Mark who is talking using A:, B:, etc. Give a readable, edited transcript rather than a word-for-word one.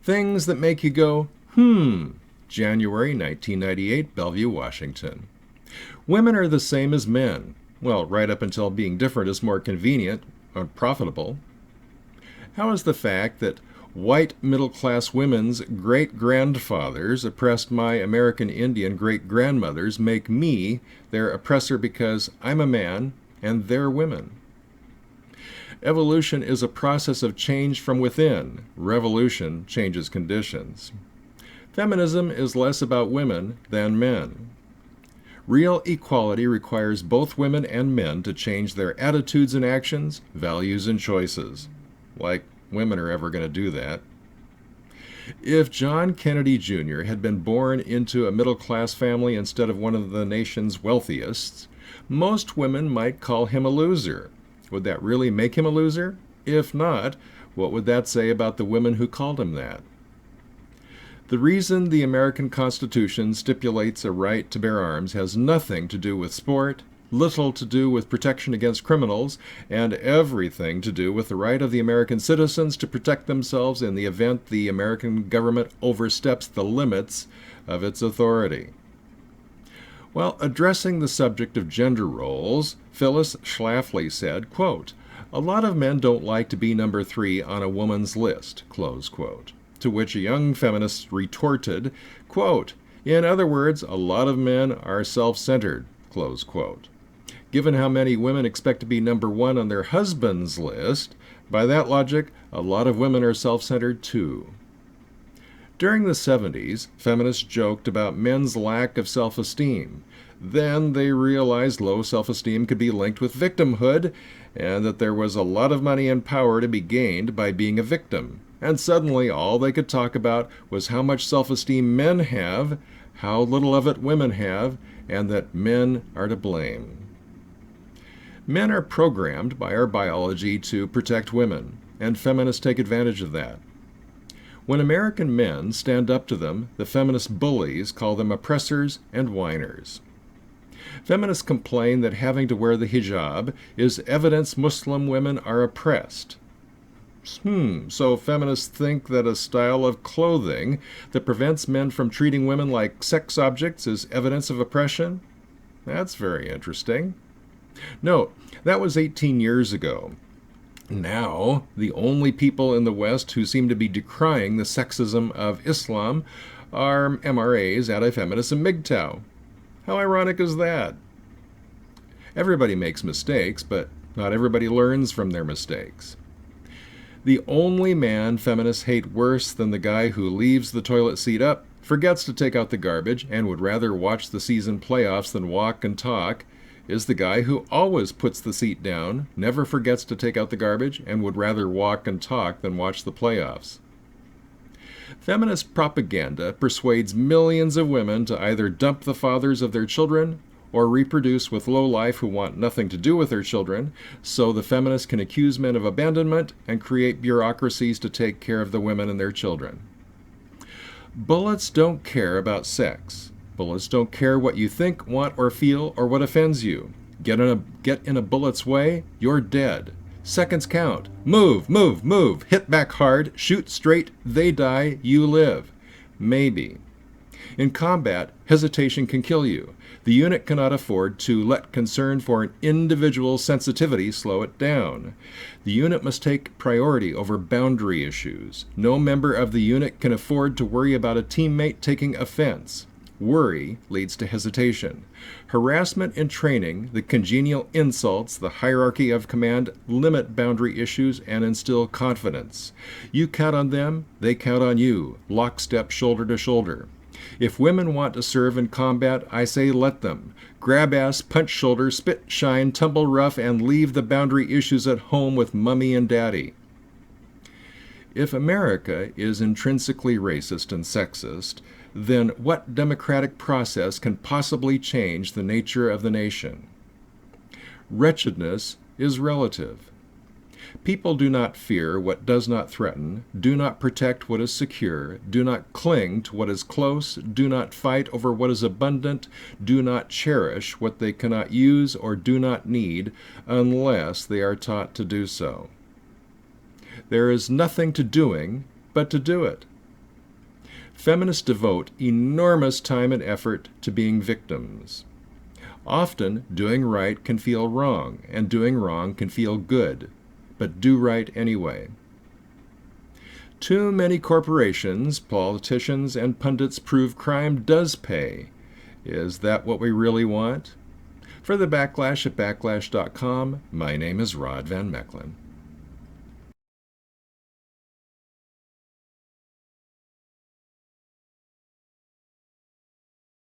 A: Things that make you go, January 1998, Bellevue, Washington. Women are the same as men. Well, right up until being different is more convenient or profitable. How is the fact that white middle-class women's great-grandfathers oppressed my American Indian great-grandmothers make me their oppressor because I'm a man and they're women? Evolution is a process of change from within. Revolution changes conditions. Feminism is less about women than men. Real equality requires both women and men to change their attitudes and actions, values and choices. Like women are ever going to do that. If John Kennedy Jr. had been born into a middle-class family instead of one of the nation's wealthiest, most women might call him a loser. Would that really make him a loser? If not, what would that say about the women who called him that? The reason the American Constitution stipulates a right to bear arms has nothing to do with sport, little to do with protection against criminals, and everything to do with the right of the American citizens to protect themselves in the event the American government oversteps the limits of its authority. While addressing the subject of gender roles, Phyllis Schlafly said, quote, "A lot of men don't like to be number 3 on a woman's list," close quote. To which a young feminist retorted, quote, "In other words, a lot of men are self-centered," close quote. Given how many women expect to be number 1 on their husband's list, by that logic, a lot of women are self-centered too. During the 70s, feminists joked about men's lack of self-esteem. Then they realized low self-esteem could be linked with victimhood, and that there was a lot of money and power to be gained by being a victim. And suddenly all they could talk about was how much self-esteem men have, how little of it women have, and that men are to blame. Men are programmed by our biology to protect women, and feminists take advantage of that. When American men stand up to them, the feminist bullies call them oppressors and whiners. Feminists complain that having to wear the hijab is evidence Muslim women are oppressed. So feminists think that a style of clothing that prevents men from treating women like sex objects is evidence of oppression? That's very interesting. Note, that was 18 years ago. Now, the only people in the West who seem to be decrying the sexism of Islam are MRAs, anti-feminists, and MGTOW. How ironic is that? Everybody makes mistakes, but not everybody learns from their mistakes. The only man feminists hate worse than the guy who leaves the toilet seat up, forgets to take out the garbage, and would rather watch the season playoffs than walk and talk is the guy who always puts the seat down, never forgets to take out the garbage, and would rather walk and talk than watch the playoffs. Feminist propaganda persuades millions of women to either dump the fathers of their children or reproduce with lowlife who want nothing to do with their children, so the feminists can accuse men of abandonment and create bureaucracies to take care of the women and their children. Bullets don't care about sex. Bullets don't care what you think, want, or feel, or what offends you. Get in a bullet's way, you're dead. Seconds count. Move, move, move. Hit back hard. Shoot straight. They die. You live. Maybe. In combat, hesitation can kill you. The unit cannot afford to let concern for an individual's sensitivity slow it down. The unit must take priority over boundary issues. No member of the unit can afford to worry about a teammate taking offense. Worry leads to hesitation. Harassment in training, the congenial insults, the hierarchy of command limit boundary issues and instill confidence. You count on them, they count on you, lockstep, shoulder to shoulder. If women want to serve in combat, I say let them. Grab ass, punch shoulder, spit shine, tumble rough, and leave the boundary issues at home with mummy and daddy. If America is intrinsically racist and sexist, then what democratic process can possibly change the nature of the nation? Wretchedness is relative. People do not fear what does not threaten, do not protect what is secure, do not cling to what is close, do not fight over what is abundant, do not cherish what they cannot use or do not need unless they are taught to do so. There is nothing to doing but to do it. Feminists devote enormous time and effort to being victims. Often, doing right can feel wrong, and doing wrong can feel good, but do right anyway. Too many corporations, politicians, and pundits prove crime does pay. Is that what we really want? For the Backlash at Backlash.com, my name is Rod Van Mecklin.